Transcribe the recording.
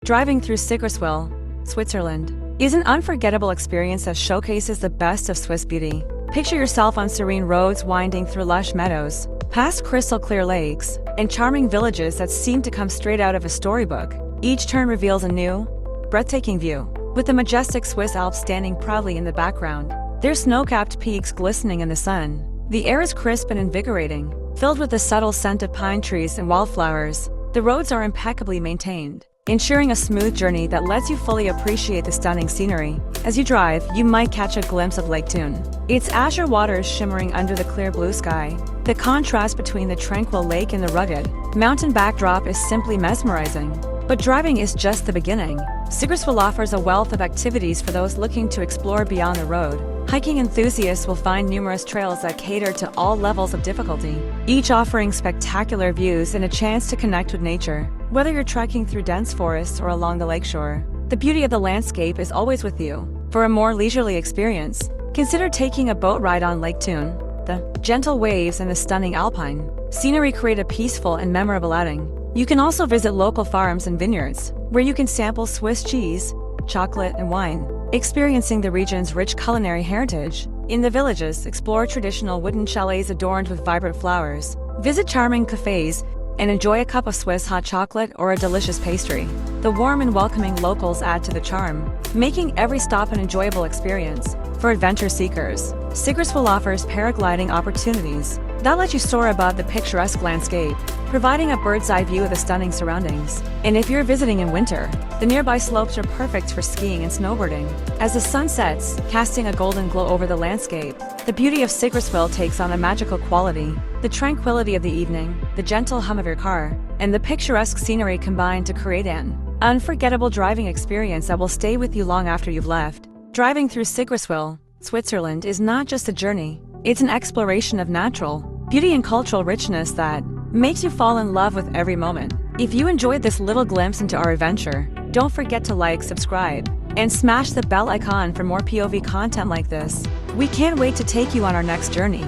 Driving through Sigriswil, Switzerland, is an unforgettable experience that showcases the best of Swiss beauty. Picture yourself on serene roads winding through lush meadows, past crystal-clear lakes, and charming villages that seem to come straight out of a storybook. Each turn reveals a new, breathtaking view, with the majestic Swiss Alps standing proudly in the background, their snow-capped peaks glistening in the sun. The air is crisp and invigorating, filled with the subtle scent of pine trees and wildflowers. The roads are impeccably maintained, ensuring a smooth journey that lets you fully appreciate the stunning scenery. As you drive, you might catch a glimpse of Lake Thun, its azure waters shimmering under the clear blue sky. The contrast between the tranquil lake and the rugged mountain backdrop is simply mesmerizing. But driving is just the beginning. Sigriswil offers a wealth of activities for those looking to explore beyond the road. Hiking enthusiasts will find numerous trails that cater to all levels of difficulty, each offering spectacular views and a chance to connect with nature. Whether you're trekking through dense forests or along the lakeshore, the beauty of the landscape is always with you. For a more leisurely experience, consider taking a boat ride on Lake Thun. The gentle waves and the stunning alpine scenery create a peaceful and memorable outing. You can also visit local farms and vineyards, where you can sample Swiss cheese, chocolate, and wine, experiencing the region's rich culinary heritage. In the villages, explore traditional wooden chalets adorned with vibrant flowers, visit charming cafes, and enjoy a cup of Swiss hot chocolate or a delicious pastry. The warm and welcoming locals add to the charm, making every stop an enjoyable experience. For adventure seekers, Sigriswil offers paragliding opportunities that let you soar above the picturesque landscape, providing a bird's-eye view of the stunning surroundings. And if you're visiting in winter, the nearby slopes are perfect for skiing and snowboarding. As the sun sets, casting a golden glow over the landscape, the beauty of Sigriswil takes on a magical quality. The tranquility of the evening, the gentle hum of your car, and the picturesque scenery combine to create an unforgettable driving experience that will stay with you long after you've left. Driving through Sigriswil, Switzerland is not just a journey, it's an exploration of natural beauty and cultural richness that makes you fall in love with every moment. If you enjoyed this little glimpse into our adventure, don't forget to like, subscribe, and smash the bell icon for more POV content like this. We can't wait to take you on our next journey.